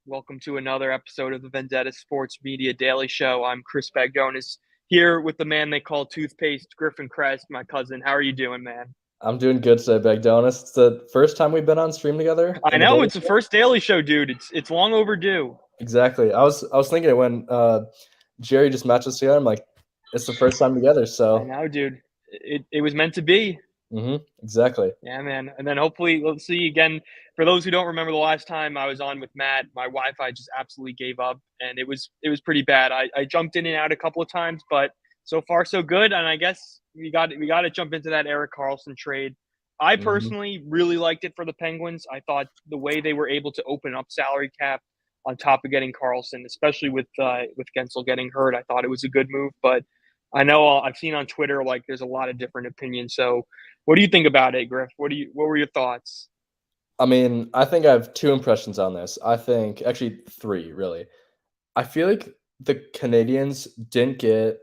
Welcome to another episode of the Vendetta Sports Media Daily Show. I'm Chris Bagdonis here with the man they call toothpaste, Griffin Crest, my cousin. How are you doing, man? I'm doing good today, Bagdonis. It's the first time we've been on stream together I in the know daily it's the show. first Daily Show, dude. It's long overdue. Exactly. I was thinking when Jerry just matched us together, I'm like, it's the first time together. I So know, dude. It was meant to be. exactly. Yeah, man. And then hopefully we'll see you again. For those who don't remember the last time I was on with Matt, my Wi-Fi just absolutely gave up, and it was pretty bad. I jumped in and out a couple of times, but so far so good. And I guess we got to jump into that Eric Carlson trade. I hmm personally really liked it for the Penguins. I thought the way they were able to open up salary cap on top of getting Carlson, especially with Gensel getting hurt, I thought it was a good move. But I know I've seen on Twitter like there's a lot of different opinions. So what do you think about it, Griff? What were your thoughts? I mean, I think I have two impressions on this. I think actually three, really. I feel like the Canadians didn't get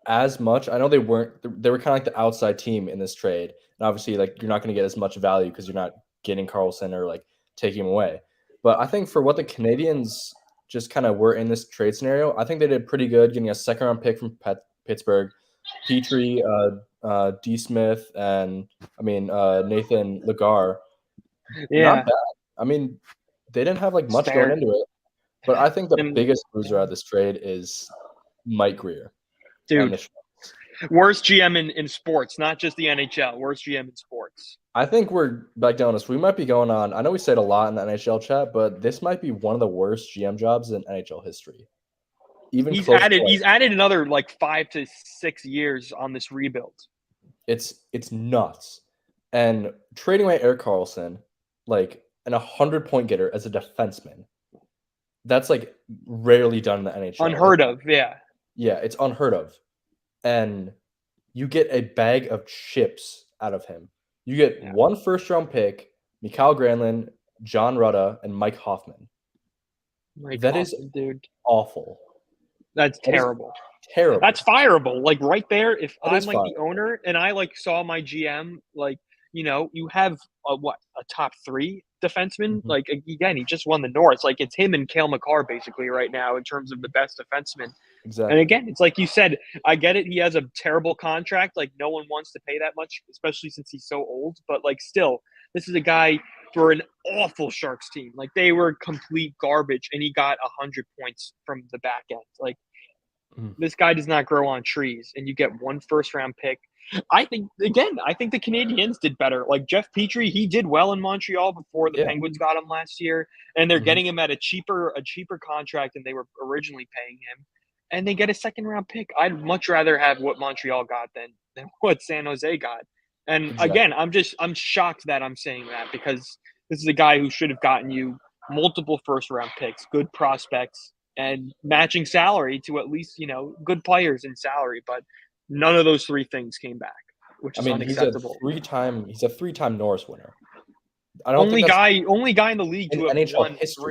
as much. I know they were kind of like the outside team in this trade. And obviously, like you're not going to get as much value because you're not getting Carlson or like taking him away. But I think for what the Canadians just kind of were in this trade scenario, I think they did pretty good getting a second round pick from Pittsburgh, Petrie, D. Smith, and Nathan Lagar. Not Yeah, bad. I mean, they didn't have like it's much going fair. into it. But I think the And biggest loser out of this trade is Mike Greer and dude, the. worst GM in sports, not just the NHL. Worst GM in sports. I think we're back down this. We might be going on. I know we said a lot in the NHL chat, but this might be one of the worst GM jobs in NHL history. Even He's close to added like he's added another like 5 to 6 years on this rebuild. it's nuts. And trading away Eric Carlson, like an 100-point getter as a defenseman, that's like rarely done in the NHL. Like, Unheard of. Yeah. yeah, it's unheard of. And you get a bag of chips out of him. You get Yeah. one first round pick, Mikhail Granlund, John Rutta, and Mike Hoffman. Mike That is Hoffman, dude. awful. That's That is terrible. terrible. That's fireable. Like right there, if That I'm is like fine. the owner and I like saw my GM, like, you have a top three defenseman. Mhm. Like again, he just won the North. Like it's him and Cale Makar basically right now in terms of the best defenseman. And Exactly. again, it's like you said, I get it. He has a terrible contract. Like no one wants to pay that much, especially since he's so old. But like still, this is a guy for an awful Sharks team. Like they were complete garbage, and he got 100 points from the back end. Like Mhm. this guy does not grow on trees, and you get one first round pick. I think the Canadiens did better. Like Jeff Petrie, he did well in Montreal before the Yeah. Penguins got him last year, and they're Mhm. getting him at a cheaper contract than they were originally paying him, and they get a second round pick. I'd much rather have what Montreal got than what San Jose got. And again, Exactly. I'm shocked that I'm saying that because this is a guy who should have gotten you multiple first round picks, good prospects, and matching salary to at least good players in salary, but none of those three things came back, which I is mean, unacceptable. he's a three-time Norris winner. I don't think Only that's guy, only guy in the league in to have NHL won history.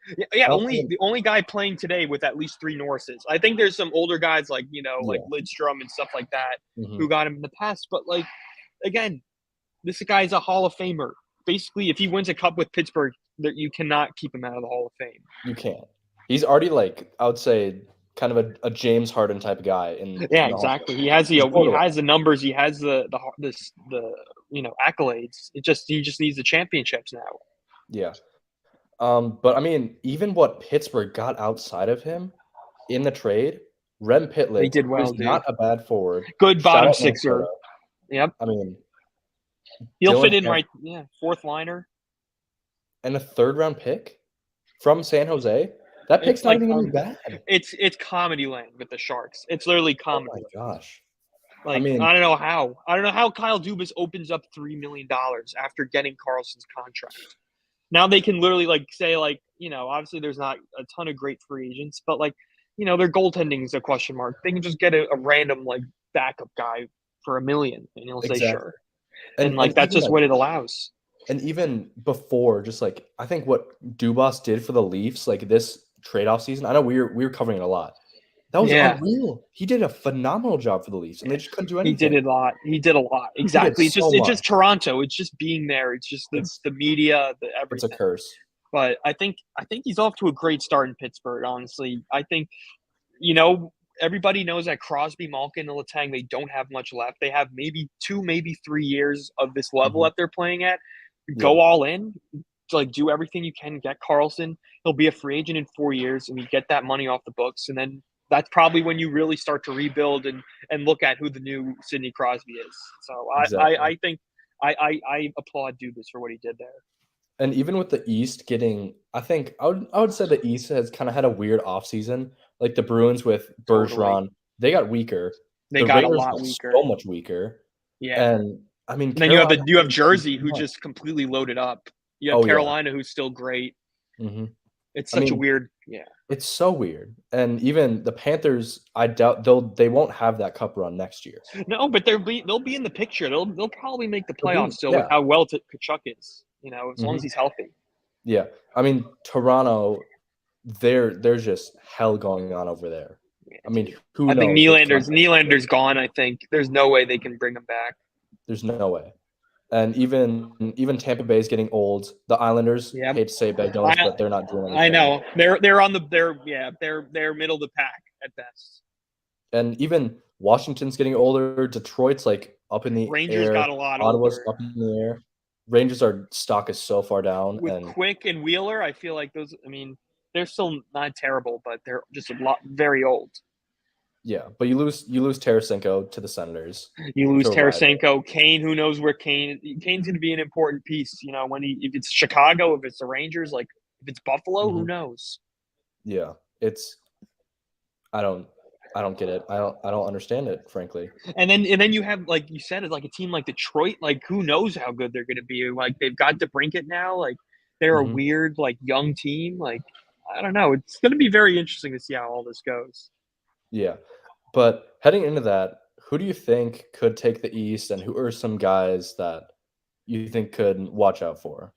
three. Yeah, yeah, I don't only think the only guy playing today with at least three Norrises. I think there's some older guys like like yeah. Lidstrom and stuff like that Mhm. who got him in the past. But like again, this guy's a Hall of Famer. Basically, if he wins a cup with Pittsburgh, that you cannot keep him out of the Hall of Fame. You can't. He's already like I would say kind of a James Harden type of guy Yeah, in the Hall of exactly. Fame. He has He's he borderline. has the numbers. He has the accolades. He just needs the championships now. Yeah. But I mean, even what Pittsburgh got outside of him in the trade, Rem They Pitlick, did who well, is not dude. a bad forward. Good Shout bottom out Minnesota. sixer. Yep, I mean, he'll Dylan fit in Ham right. Yeah, fourth liner. and a third round pick from San Jose. That It's pick's not like even gonna be bad. it's comedy land with the Sharks. It's literally Oh comedy my land. gosh. I Like mean, I don't know how. I don't know how Kyle Dubas opens up $3 million after getting Carlson's contract. Now they can literally like say like obviously there's not a ton of great free agents, but like their goaltending is a question mark. They can just get a random like backup guy for $1 million, and he'll say exactly. sure, and And like that's even just like what it allows. and even before, just like I think what Dubas did for the Leafs, like this trade-off season, I know we were covering it a lot. That was Yeah, unreal. He did a phenomenal job for the Leafs, and they just couldn't do he did anything. it a lot. He did a lot. He did Exactly. It's so just it's much. just Toronto. It's just being there. It's just the It's the media, the it's a everything. curse. But I think he's off to a great start in Pittsburgh. Honestly, I think everybody knows that Crosby, Malkin, and Letang, they don't have much left. They have maybe 2, maybe 3 years of this level Mhm. that they're playing at. Yeah, Go all in, like do everything you can. Get Carlson. He'll be a free agent in 4 years, and you get that money off the books, and then that's probably when you really start to rebuild and look at who the new Sidney Crosby is. So exactly. I think I applaud Dubas for what he did there. And even with the East getting, I think I would say the East has kind of had a weird offseason. Like the Bruins with Totally, Bergeron, they got weaker. they The got a Raiders lot got weaker. so much weaker. Yeah. And I mean, And then you have Carolina the you have hasn't done Jersey, too who much. just completely loaded up. You have Oh yeah. Carolina, who's still great. hmm It's I such a mean, weird, yeah. it's so weird. And even the Panthers, I doubt they won't have that cup run next year. No, but they'll be in the picture. They'll probably make the They'll playoffs be still with yeah. how well Kachuk is. As long as hmm he's healthy. Yeah. I mean, Toronto, there's just hell going on over there. Yeah, I mean, dude. who I think knows what's Nylander's gone. I think there's no way they can bring him back. There's no way. And even Tampa Bay is getting old. The Islanders, Yeah, hate to say bad Jonas, I but they're not doing I anything. know they're middle of the pack at best. And even Washington's getting older. Detroit's like up in the Rangers air. got a lot Ottawa's older. up in the air. Rangers are stock is so far down, With and Quick and Wheeler, I feel like those. I mean, they're still not terrible, but they're just a lot very old. yeah. But you lose Tarasenko to the Senators You lose to arrive. Tarasenko, Kane. Who knows where Kane's going to be an important piece. If it's Chicago, if it's the Rangers, like if it's Buffalo, who hmm knows? Yeah, it's I don't I don't get it. I don't understand it, frankly. And then you have, like you said, it's like a team like Detroit. Like who knows how good they're going to be? Like they've got DeBrincat now. Like they're a hmm weird like young team. Like I don't know. It's going to be very interesting to see how all this goes. Yeah. But heading into that, who do you think could take the East, and who are some guys that you think could watch out for?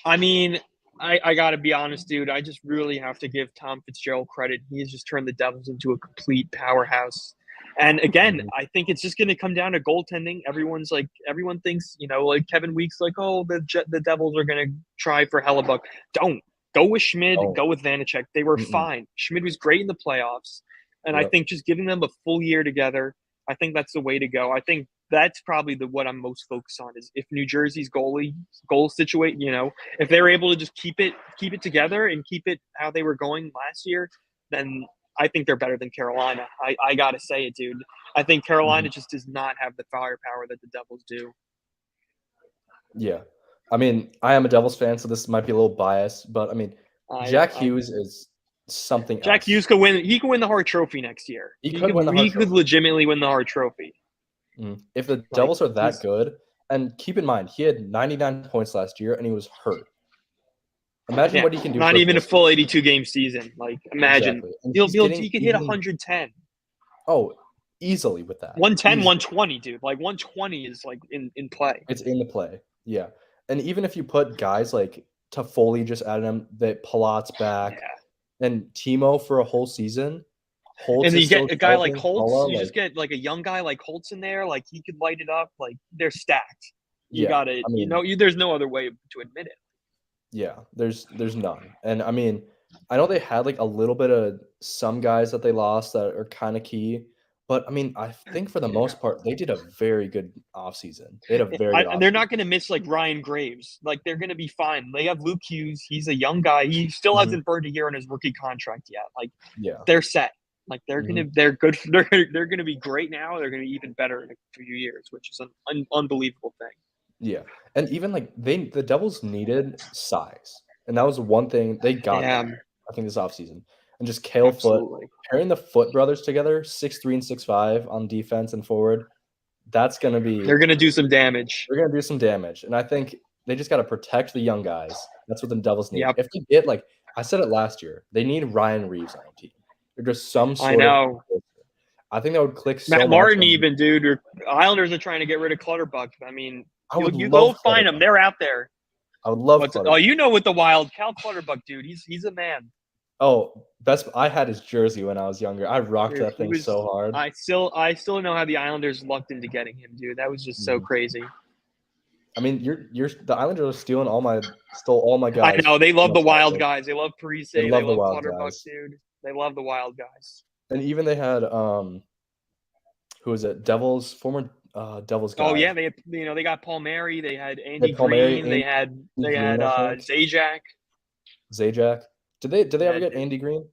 I mean, I got to be honest, dude. I just really have to give Tom Fitzgerald credit. He's just turned the Devils into a complete powerhouse. And again, Mhm. I think it's just going to come down to goaltending. Everyone thinks, like Kevin Weeks, like, oh, the Devils are going to try for Hellebuck. Don't go with Schmid, Oh, go with Vanacek. They were mm-mm. fine. Schmid was great in the playoffs, and I Yep. think just giving them a full year together, I think that's the way to go. I think that's probably what I'm most focused on is if New Jersey's goal situate, if they're able to just keep it together and keep it how they were going last year, then I think they're better than Carolina. I gotta say it, dude. I think Carolina Mhm. just does not have the firepower that the Devils do. Yeah. I mean, I am a Devils fan, so this might be a little biased, but I mean, Jack I Hughes is something Jack else. Hughes could win. He could win the Hart Trophy next year. He He could could win the Hart he could Trophy. legitimately win the Hart Trophy. If the Like Devils are that he's good, and keep in mind, he had 99 points last year and he was hurt. Imagine yeah, what he can do not for a even full a full season. 82 game season. Like imagine Exactly. And he could hit 110. oh, easily with that. 110, Easily. 120, dude. Like 120 is like in play. It's in the play. Yeah. And even if you put guys like Toffoli just added him, that Palat's back, Yeah. and Timo for a whole season, And Holtz then is you still get a guy like developing, Holtz, Paula, you just like, get like a young guy like Holtz in there, like he could light it up. Like they're stacked. You yeah. gotta, I mean, there's no other way to admit it. yeah, there's none. And I mean, I know they had like a little bit of some guys that they lost that are kind of key, but I mean, I think for the Yeah. most part, they did a very good offseason. They had a very good And they're offseason. not going to miss like Ryan Graves. Like they're going to be fine. They have Luke Hughes. He's a young guy. He still Mhm. hasn't burned a year on his rookie contract yet. Like Yeah. they're set. Like Mhm. they're good. They're gonna be great now. They're gonna be even better in a few years, which is an unbelievable thing. Yeah. And even like the Devils needed size. And that was one thing they got Yeah, that, I think, this offseason. And just Kale Foot, absolutely. pairing the Foot brothers together, 6'3" and 6'5" on defense and forward, that's gonna be They're gonna do some damage. they're gonna do some damage. And I think they just gotta protect the young guys. That's what the Devils need. Yep, If they get like I said it last year, they need Ryan Reeves on their team. They're just some I sort of know. I think that would click so Matt much. Martin, And even dude. Islanders are trying to get rid of Clutterbuck. I mean, I you would you go love find them. Clutterbuck. They're out there. I would love Oh, Clutterbuck. you know with the Wild, Cal Clutterbuck, dude. He's a man. Oh, best I had his jersey when I was younger. I rocked Dude, that he thing was. so hard. I still know how the Islanders lucked into getting him, dude. That was just so Mhm. crazy. I mean, the Islanders are stole all my I guys. know they love from the us last wild year. guys. They love Parise. They They love the love wild Clutterbuck, guys, dude. They love the wild guys. and even they had who is it? Devils Oh guy. yeah, they got Paul Mary. They had They Andy had Palmieri, Green. Andy They had Green, I think. Zajac. Zajac. Did they ever Yeah, get dude. Andy Green?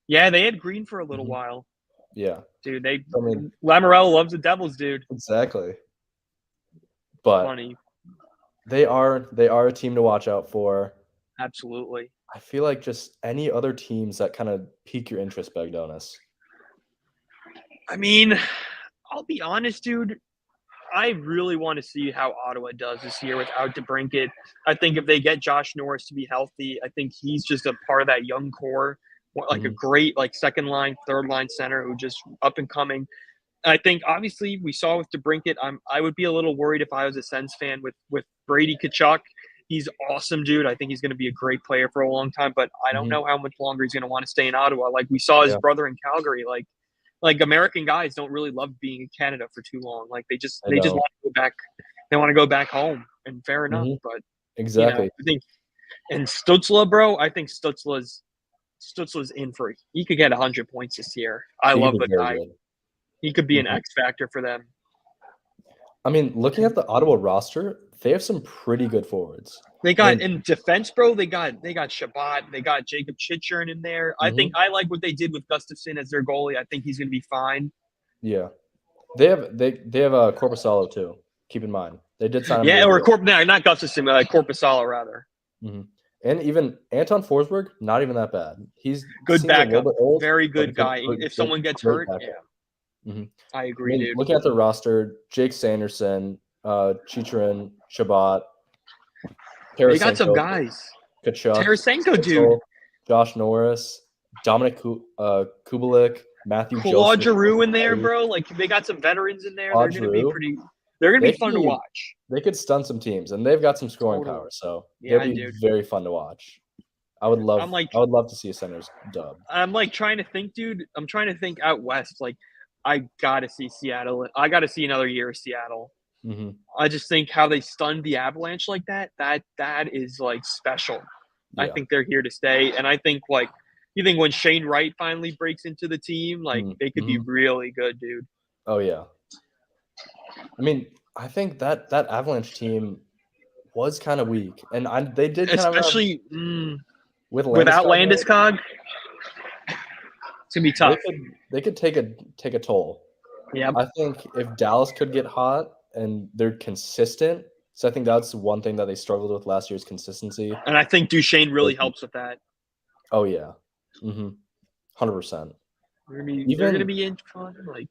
Yeah, they had Green for a little Mhm. while, Yeah. dude. I mean, Lamorello loves the Devils, dude. exactly. But Funny, they are a team to watch out for. absolutely. I feel like just any other teams that kind of pique your interest, Bagdonis. I mean, I'll be honest, dude. I really want to see how Ottawa does this year without DeBrincat. I think if they get Josh Norris to be healthy, I think he's just a part of that young core, like a Mhm. great second line, third line center who just up and coming. I think obviously we saw with DeBrincat. I would be a little worried if I was a Sens fan with Brady Tkachuk. He's awesome, dude. I think he's going to be a great player for a long time, but I don't Mhm. know how much longer he's going to want to stay in Ottawa. Like we saw his Yeah, brother in Calgary. Like American guys don't really love being in Canada for too long. Like I they just know. want to go back. They want to go back home, and fair enough. Mhm. But Exactly. I think and Stutzla, bro. I think Stutzla's in for. He could get 100 points this year. I He could love be the very guy. good. He could be an Mhm. X factor for them. I mean, looking at the Ottawa roster, they have some pretty good forwards. They I got mean, in defense, bro. They got Shabbat. They got Jacob Chichern in there. I think mhm. I like what they did with Gustafson as their goalie. I think he's going to be fine. Yeah. They have a Corpusalo too. Keep in mind. They did sign him to Yeah, a or deal. No, not Gustafson. Corpusala rather. Mhm. And even Anton Forsberg, not even that bad. He's Good seems a little backup. bit old, Very but good he's a guy. If someone gets great hurt, yeah, backup. Mhm. I I agree, mean, dude. looking at the roster, Jake Sanderson, Chicharin, Shabbat, They got some Tarasenko, guys. Kachuk, Tarasenko, dude. Stitzel, Josh Norris, Dominic Kubalik, Matthew Claude Joseph, Giroux in there, Petty, bro. Like they got some veterans in there. They're Claude gonna be Giroux. pretty. They're gonna be They could fun to be watch. they could stun some teams, and they've got some scoring Totally. power, so they'll Yeah, be dude. very fun to watch. I'm like, I would love to see a Senators dub. I'm like trying to think, dude. I'm trying to think out west. Like, I gotta see Seattle. I gotta see another year of Seattle. Mhm. I just think how they stunned the Avalanche like that. That is like special. I Yeah. think they're here to stay, and I think like you think when Shane Wright finally breaks into the team, like they could be Mhm. really good, dude. Oh, yeah. I mean, I think that Avalanche team was kinda weak, and they did kind of have Especially with without Landeskog out, Landeskog, it's gonna be they tough. could take a toll. Yeah, I think if Dallas could get hot and they're consistent, so I think that's one thing that they struggled with last year's consistency. and I think Duchesne They really can helps with that. Oh, yeah. 100%. They're gonna Even be in fun. Like,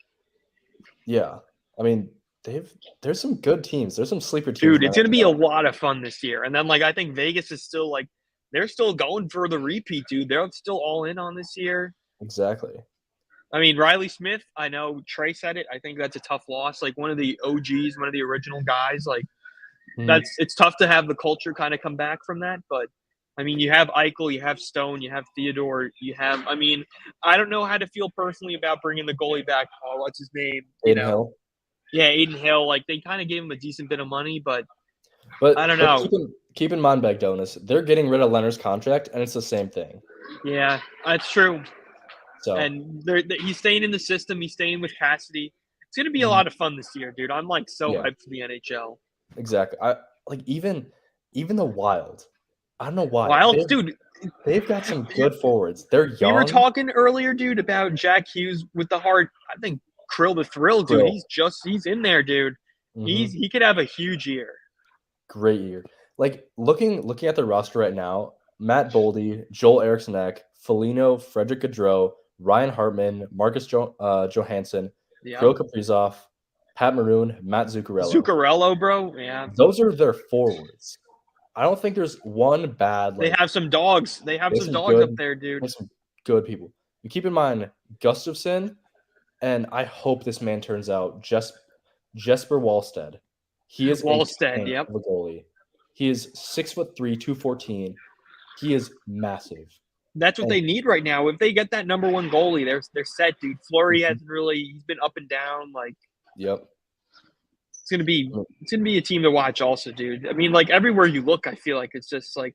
yeah. I mean, there's some good teams. There's some sleeper teams dude, in the it's gonna be a NHL. lot of fun this year. And then like I think Vegas is still like they're still going for the repeat, dude. They're still all in on this year. Exactly. I mean, Riley Smith, I know Trey said it. I think that's a tough loss. Like one of the OGs, one of the original guys. Like Mhm. it's tough to have the culture kind of come back from that. But I mean, you have Eichel, you have Stone, you have Theodore, you have. I mean, I don't know how to feel personally about bringing the goalie back. Oh, what's his name? Aiden Hill. Yeah, Aiden Hill. Like they kind of gave him a decent bit of money, but I don't But know. keep in mind, Bagdonis, they're getting rid of Leonard's contract, and it's the same thing. Yeah, that's true. So And he's staying in the system. He's staying with Cassidy. It's gonna be a mhm. lot of fun this year, dude. I'm like so Yeah, hyped for the NHL. exactly. I like even the Wild. I don't know why. Wild, dude. They've got some good forwards. They're We were young. talking earlier, dude, about Jack Hughes with the heart. I think Krill the Thrill, dude. Krill. He's in there, dude. Mhm. He could have a huge year. Great year. Like looking at the roster right now, Matt Boldy, Joel Eriksson-Ek, Foligno, Frederick Gaudreau, Ryan Hartman, Marcus Johansson, Yeah, Kirill Kaprizov, Pat Maroon, Matt Zuccarello. Zuccarello, bro. Yeah, Those are their forwards. I don't think there's one bad they have some dogs. They have there's some some dogs up good there, dude. there's some good people. You keep in mind Gustafson, and I hope this man turns out Jesper Wallstead. He is a Wallstead, tank yep. of a goalie. He is 6'3", 214. He is massive. That's what And they need right now. If they get that number one goalie, they're set, dude. Fleury Mhm. hasn't really. He's been up and down. Like Yep. it's gonna be a team to watch also, dude. I mean, like everywhere you look, I feel like it's just like.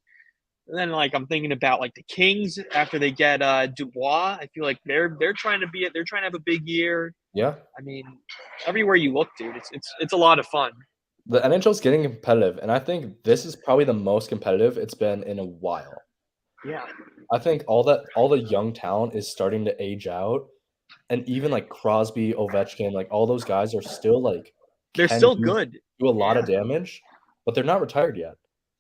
And then like I'm thinking about like the Kings after they get Dubois. I feel like they're trying to be it. They're trying to have a big year. Yeah. I mean, everywhere you look, dude, it's a lot of fun. The NHL is getting competitive, and I think this is probably the most competitive it's been in a while. Yeah, I think all the young talent is starting to age out, and even like Crosby, Ovechkin, like all those guys are still like they're can still good. do a lot Yeah, of damage, but they're not retired yet.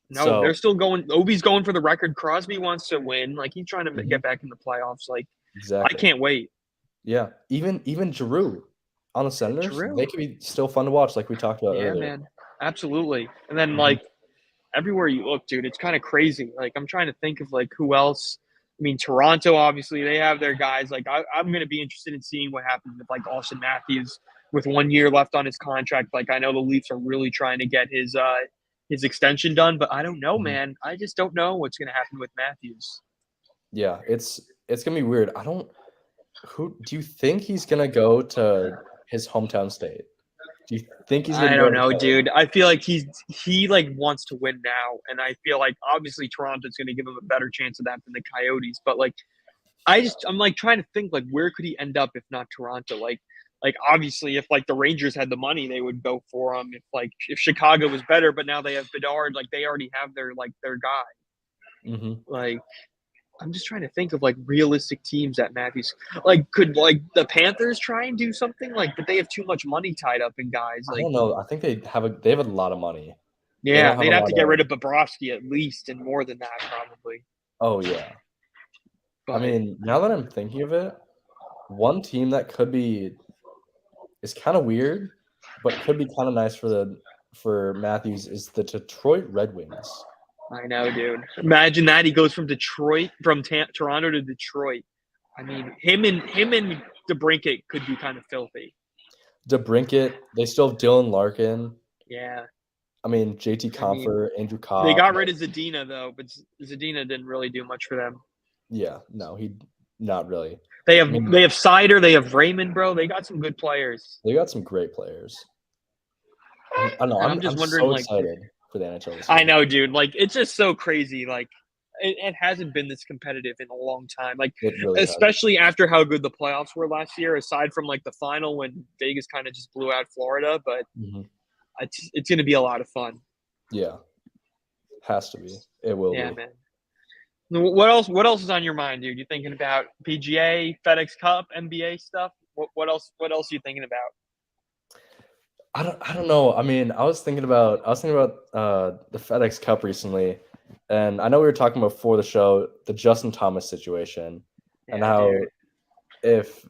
no, So they're still going. Obi's going for the record. Crosby wants to win. Like he's trying to Mhm. get back in the playoffs. Like I Exactly. can't wait. Yeah. Even Giroux on the Senators, True. they could be still fun to watch, like we talked about Yeah, earlier. man. Absolutely. And then Mhm. like everywhere you look, dude, it's kind of crazy. Like I'm trying to think of like who else. I mean, Toronto obviously they have their guys. Like I'm going to be interested in seeing what happens with like Austin Matthews with 1 year left on his contract. Like I know the Leafs are really trying to get his extension done, but I don't know, Mhm. man. I just don't know what's going to happen with Matthews. Yeah, it's gonna be weird. I don't who do you think he's gonna go to his hometown state? Do you think he's gonna I go don't to know, Philly? dude. I feel like he like wants to win now, and I feel like obviously Toronto's going to give him a better chance of that than the Coyotes. But like I'm like trying to think like where could he end up if not Toronto? Like obviously if like the Rangers had the money they would go for him. If Chicago was better, but now they have Bedard, like they already have their guy. Mhm. Like I'm just trying to think of like realistic teams that Matthews like could like the Panthers try and do something like, but they have too much money tied up in guys. I Like don't know. I think they have a lot of money. They yeah, don't have a they'd have lot to get of rid of Bobrovsky at least and more than that probably. Oh, yeah. I But mean, now that I'm thinking of it, one team that could be is kinda weird, but could be kinda nice for Matthews is the Detroit Red Wings. I know, dude. Imagine that he goes from Toronto to Detroit. I mean, him and DeBrincat could be kind of filthy. DeBrincat, they still have Dylan Larkin. Yeah, I mean, JT I mean, Compher, Andrew they Copp. got rid of Zadina though, but Zadina didn't really do much for them. Yeah, no, he not really. They I have mean, they have Sider, they have Raymond, bro. They got some good players, they got some great players. I know, and I'm just I'm wondering, so like, excited for the NHL this I year. know, dude. Like, it's just so crazy. Like, it hasn't been this competitive in a long time. Like, It really has. especially after how good the playoffs were last year. Aside from like the final when Vegas kind of just blew out Florida, but Mhm. it's going to be a lot of fun. Yeah, has to be. It will Yeah, be. man. What else is on your mind, dude? You thinking about PGA, FedEx Cup, NBA stuff? What else are you thinking about? I don't know. I mean, I was thinking about the FedEx Cup recently, and I know we were talking about before the show the Justin Thomas situation and Yeah, how dude. if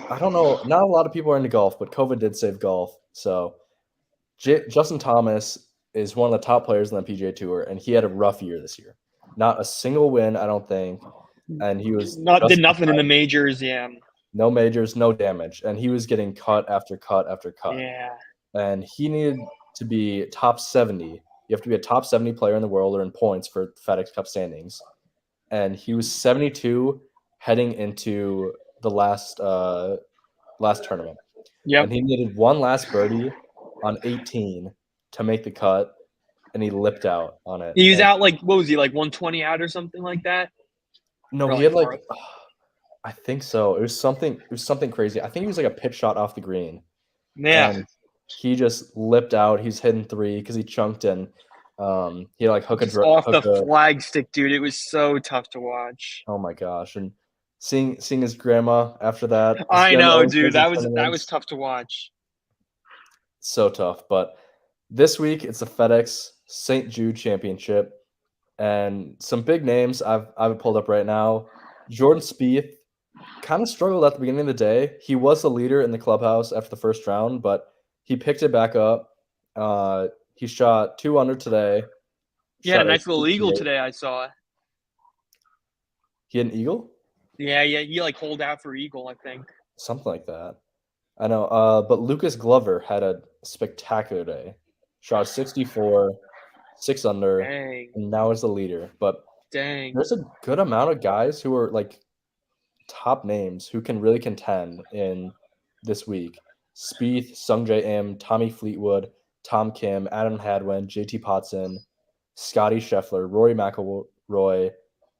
I don't know, not a lot of people are into golf, but COVID did save golf. So Justin Thomas is one of the top players on the PGA Tour, and he had a rough year this year. Not a single win, I don't think, and he was Not just did nothing in the majors. Yeah, no majors, no damage, and he was getting cut after cut after cut. yeah. And he needed to be top 70. You have to be a top 70 player in the world or in points for FedEx Cup standings. And he was 72 heading into the last tournament. Yep. And he needed one last birdie on 18 to make the cut, and he lipped out on it. He was And out like what was he like 120 out or something like that, no, or he like had like more. I think so. It was something crazy. I think he was like a pitch shot off the green. Yeah, And he just lipped out. He's hitting three because he chunked in. He like just off hook the a flag stick, dude. It was so tough to watch. oh my gosh, and seeing his grandma after that, his I grandma know, always dude. wins in That was tournaments. tough to watch. So tough. But this week it's the FedEx St. Jude Championship, and some big names I've pulled up right now. Jordan Spieth kind of struggled at the beginning of the day. He was the leader in the clubhouse after the first round, but he picked it back up. He shot 2 under today. He had a Shot a nice little eagle 68. today. I saw. He had an eagle? Yeah, yeah. He like holed out for eagle. I think. Something like that. I know. But Lucas Glover had a spectacular day. Shot 64, 6 under, Dang, and now is the leader. But dang. there's a good amount of guys who are like top names who can really contend in this week. Spieth, Sungjae Im, Tommy Fleetwood, Tom Kim, Adam Hadwin, JT Potson, Scotty Scheffler, Rory McIlroy,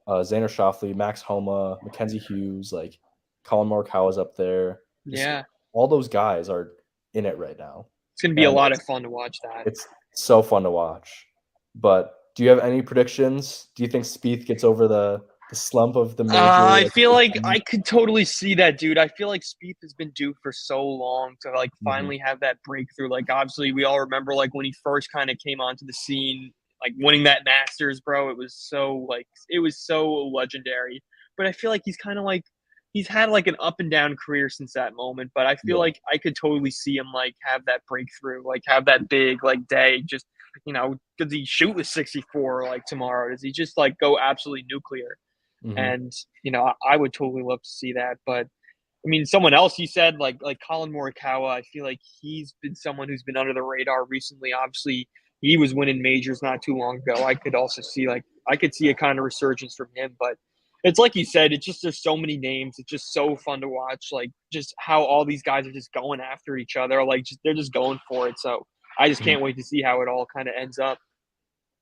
Xander Schauffele, Max Homa, Mackenzie Hughes, like Colin Morikawa's up there. Just Yeah, all those guys are in it right now, it's gonna be a and lot of fun to watch that. it's so fun to watch. But do you have any predictions? Do you think Spieth gets over the slump of the major? I feel like I could totally see that, dude. I feel like Spieth has been due for so long to like Mhm. finally have that breakthrough. Like, obviously, we all remember like when he first kind of came onto the scene, like winning that Masters, bro. It was so legendary. But I feel like he's kind of like he's had like an up and down career since that moment. But I feel Yeah. like I could totally see him like have that breakthrough, like have that big like day. Just does he shoot with 64 like tomorrow? Does he just like go absolutely nuclear? Mhm. And I would totally love to see that. But I mean, someone else you said like Colin Morikawa. I feel like he's been someone who's been under the radar recently. Obviously, he was winning majors not too long ago. I could also see I could see a kind of resurgence from him. But it's like you said, it's just there's so many names. It's just so fun to watch. Like just how all these guys are just going after each other. Like they're just going for it. So I just Mhm. can't wait to see how it all kind of ends up.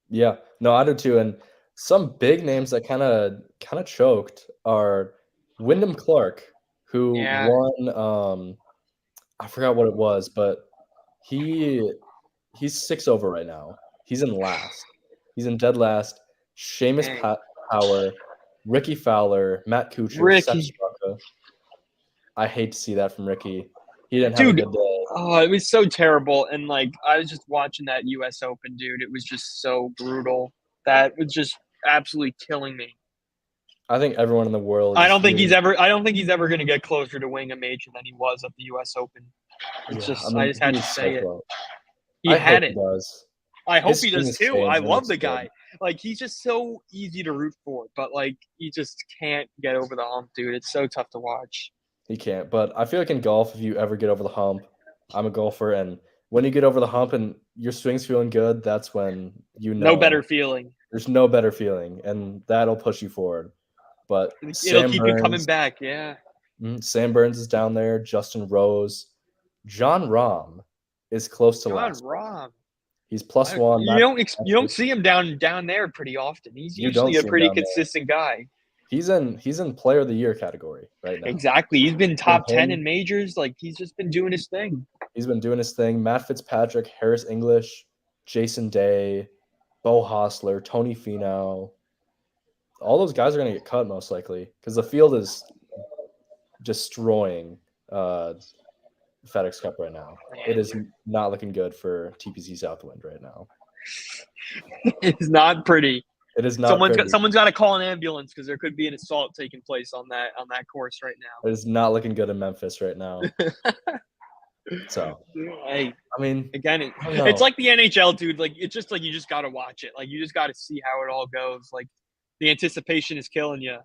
Yeah. No, I do too, and some big names that kinda choked are Wyndham Clark, who Yeah, won, I forgot what it was, but he he's 6 over right now. He's in last. He's in dead last. Seamus dang. Power, Ricky Fowler, Matt Kuchar, Sepp Ricky, Straka. I hate to see that from Ricky. He didn't have a dude. good day. Oh, it was so terrible. And like I was just watching that US Open, dude. It was just so brutal. That was just absolutely killing me. I think everyone in the world is feeling. I don't think he's ever gonna get closer to winning a major than he was at the US Open. It's Yeah, I just I mean, just he had to was so say it. close. He I hope had he it. does. I hope His he swing does has too. I changed and love looks the good. guy. Like he's just so easy to root for, but like he just can't get over the hump, dude. It's so tough to watch. He can't, but I feel like in golf, if you ever get over the hump, I'm a golfer, and when you get over the hump and your swing's feeling good, that's when you No better know feeling. there's no better feeling, and that'll push you forward. But It'll keep you coming back. Yeah. Sam Burns is down there, Justin Rose, John Rahm is close to John last. Rahm. He's +1, You not don't see him down there pretty often. He's you don't usually a see him pretty down there. consistent guy. He's in player of the year category right now. Exactly. He's been Been top 10 him in majors. Like he's just been doing his thing. He's been doing his thing. Matt Fitzpatrick, Harris English, Jason Day, Bo Hostler, Tony Finau. All those guys are going to get cut most likely because the field is destroying uh, FedEx Cup right now. It Man, is not looking good for TPC Southwind right now. it's not pretty. It is not pretty. Someone's got to call an ambulance because there could be an assault taking place on that course right It is not looking good in Memphis right now. now. So, Hey, I mean, again, I don't it's know. like the NHL, dude. Like it's just like you just got to watch it. Like you just got to see how it all goes. Like the anticipation is killing you.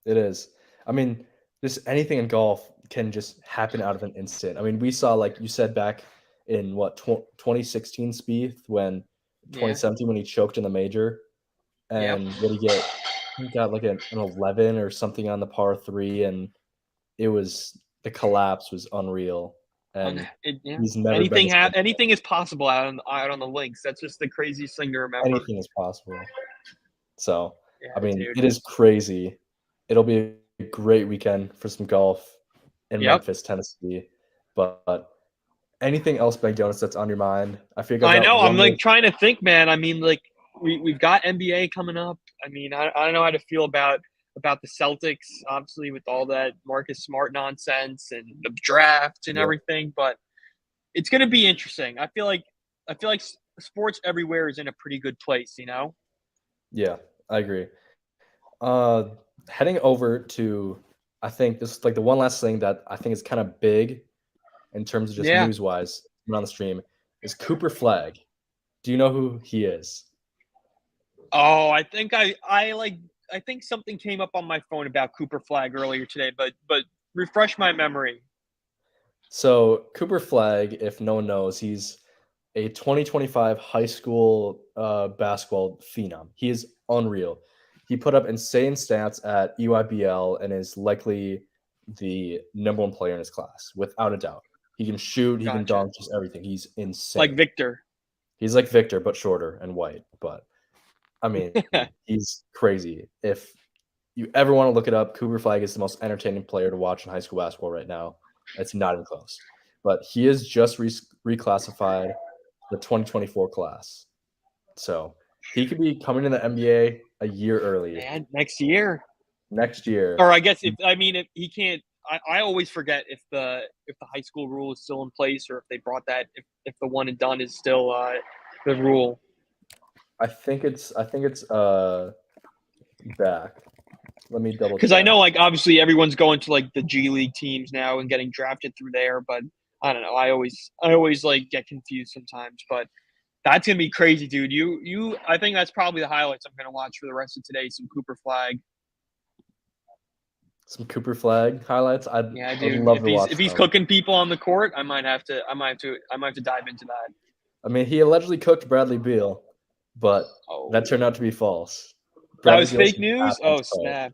It is. I mean, just anything in golf can just happen out of an instant. I mean, we saw, like you said, back in what 2016 Spieth when Yeah. 2017 when he choked in the major, Yep. and what he get? He got like an 11 or something on the par three, and it was the collapse was unreal, and Yeah. he's never been the same. Anything is possible out on the links. That's just the craziest thing to remember. Anything is possible. So, I Yeah, mean, dude. it is crazy. It'll be a great weekend for some golf in Yep. Memphis, Tennessee. But anything else, Big Jonas, that's on your mind? I feel like I've I got know. I'm one more. like trying to think, man. I mean, like we've got NBA coming up. I mean, I don't know how to feel about the Celtics, obviously with all that Marcus Smart nonsense and the draft and Yeah, everything, but it's going to be interesting. I feel like sports everywhere is in a pretty good place, you know? yeah, I agree. Uh, Heading over to, I think this is like the one last thing that I think is kind of big in terms of just Yeah. news wise on the stream is Cooper Flag. Do you know who he is? Oh, I think something came up on my phone about Cooper Flag earlier today, but refresh my memory. So Cooper Flag, if no one knows, he's a 2025 high school basketball phenom. He is unreal. He put up insane stats at EYBL and is likely the number one player in his class, without a doubt. He can shoot, he can Gotcha. dunk, just everything. He's Like insane. Victor. He's like Victor, but shorter and white. But I mean, he's crazy. If you ever want to look it up, Cooper Flag is the most entertaining player to watch in high school basketball right now. It's not even close. But he is just reclassified the 2024 class. So he could be coming to the NBA a year early. And next year. Next year. Or I guess if he can't. I always forget if the high school rule is still in place or if they brought that if the one and done is still the rule. I think it's back. Let me double check. Because I know like obviously everyone's going to like the G League teams now and getting drafted through there, but I don't know. I always like get confused sometimes, but that's gonna be crazy, dude. I think that's probably the highlights I'm gonna watch for the rest of today. Some Cooper Flag. Some Cooper Flag highlights. I'd love to watch. If he's cooking people on the court, I might have to dive into that. I mean, he allegedly cooked Bradley Beal, but that turned out to be false. That was fake news? Oh, snap.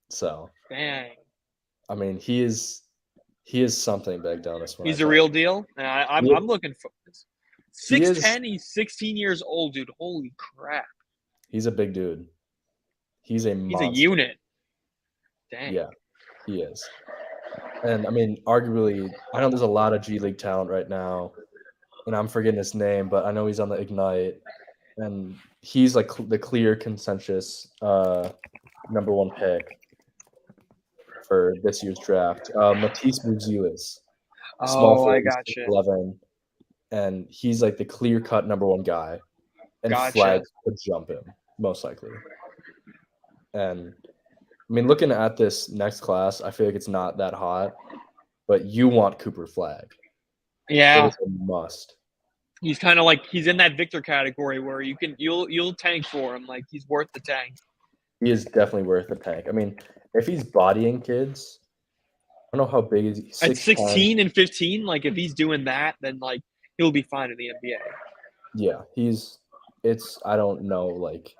So, dang. I mean, he is something, Big Donis. He's a real deal. I'm looking for this. 6'10", he's 16 years old, dude. Holy crap. He's a big dude. He's a unit. Dang. Yeah, he is. And I mean, arguably, I know there's a lot of G League talent right now, and I'm forgetting his name, but I know he's on the Ignite, and he's like the clear consensus number one pick for this year's draft. Matisse Buzelis. Small forward, I got you. 11, and he's like the clear-cut number one guy, and Flag would jump him most likely. And I mean, looking at this next class, I feel like it's not that hot, but you want Cooper Flag. Yeah, it's a must. He's kind of like he's in that Victor category where you'll tank for him. Like he's worth the tank. He is definitely worth the tank. I mean, if he's bodying kids, I don't know how big is he. At 16 and 15, like if he's doing that, then like he'll be fine in the NBA. Yeah, I don't know like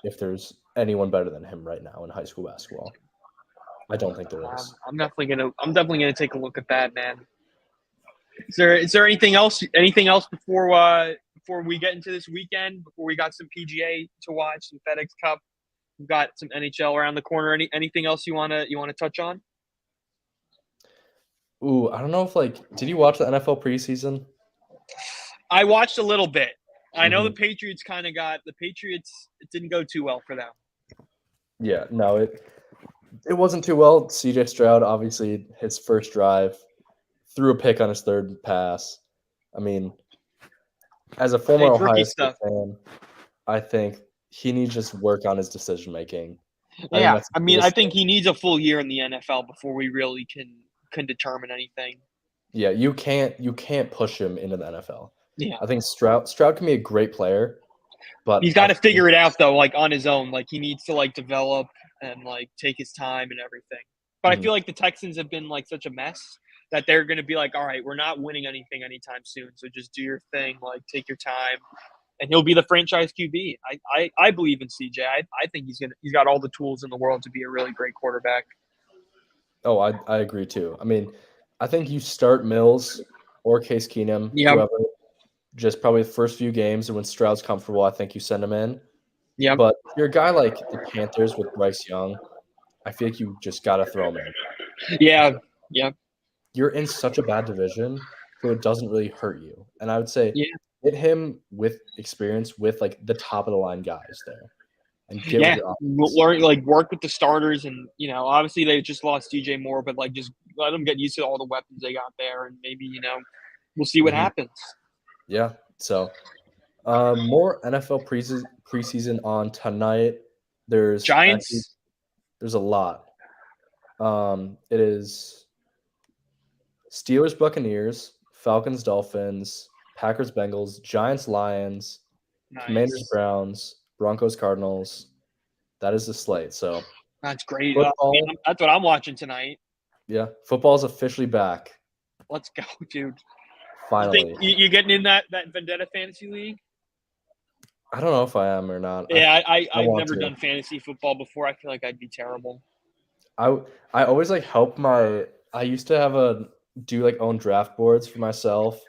if there's anyone better than him right now in high school basketball. I don't think there is. I'm definitely gonna take a look at that, man. Is there anything else before we get into this weekend? Before we got some PGA to watch, some FedEx Cup, we've got some NHL around the corner. Anything else you wanna touch on? Ooh, I don't know if did you watch the NFL preseason? I watched a little bit. I know the Patriots it didn't go too well for them. Yeah, no, it wasn't too well. CJ Stroud, obviously, his first drive, threw a pick on his third pass. I mean, as a former Ohio State fan, I think he needs to just work on his decision making. Yeah, I think he needs a full year in the NFL before we really can determine anything. Yeah, you can't push him into the NFL. Yeah, I think Stroud can be a great player, but he's got to figure it out though, like on his own. Like he needs to like develop and like take his time and everything. But I feel like the Texans have been like such a mess that they're going to be like, all right, we're not winning anything anytime soon, so just do your thing, like take your time, and he'll be the franchise QB. I believe in CJ. I think he's got all the tools in the world to be a really great quarterback. Oh, I agree too. I mean, I think you start Mills or Case Keenum, whoever, just probably the first few games, and when Stroud's comfortable, I think you send him in. Yeah. But if you're a guy like the Panthers with Bryce Young, I feel like you just got to throw him in. Yeah. You're in such a bad division, so it doesn't really hurt you. And I would say hit him with experience with like the top of the line guys there. And work with the starters, and obviously they just lost DJ Moore, but like just let them get used to all the weapons they got there, and maybe we'll see what happens. Yeah. So more NFL preseason on tonight. There's Giants. There's a lot. It is Steelers Buccaneers, Falcons Dolphins, Packers Bengals, Giants Lions, Commanders Browns, Broncos Cardinals. That is the slate. So that's great. That's what I'm watching tonight. Yeah, football is officially back. Let's go, dude. Finally. You getting in that Vendetta fantasy league? I don't know if I am or not. Yeah, I've never done fantasy football before. I feel like I'd be terrible. I always help I used to have do like own draft boards for myself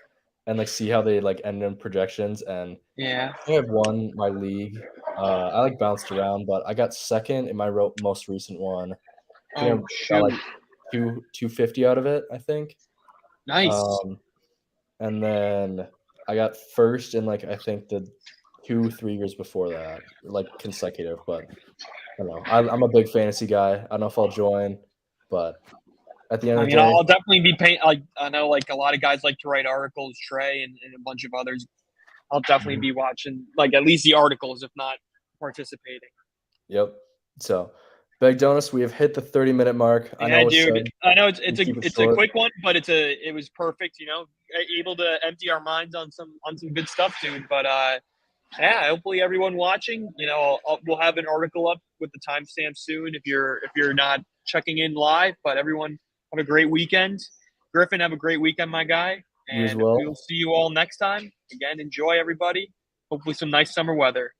and like see how they like end in projections. And Yeah. I think I've won my league. I like bounced around, but I got second in my most recent one. I think Oh I got like shoot. 250 out of it, I think. Nice. Um, and then I got first in like I think the 2 3 years before that, like consecutive. But I don't know. I'm a big fantasy guy. I don't know if I'll join, but at the end I of the mean, day, I'll definitely be paying. Like, I know, like a lot of guys like to write articles. Trey and a bunch of others. I'll definitely mhm, be watching, like at least the articles, if not participating. yep. So, Big Donuts, we have hit the 30-minute mark. I Yeah, know it's dude. said I know we keep it it's a short. quick one, but it was perfect. Able to empty our minds on some good stuff, dude. But yeah, hopefully everyone watching, we'll have an article up with the timestamp soon if you're not checking in live. But everyone have a great weekend. Griffin, have a great weekend, my guy, You as and well. we will see you all next time. Again, enjoy everybody. Hopefully, some nice summer weather.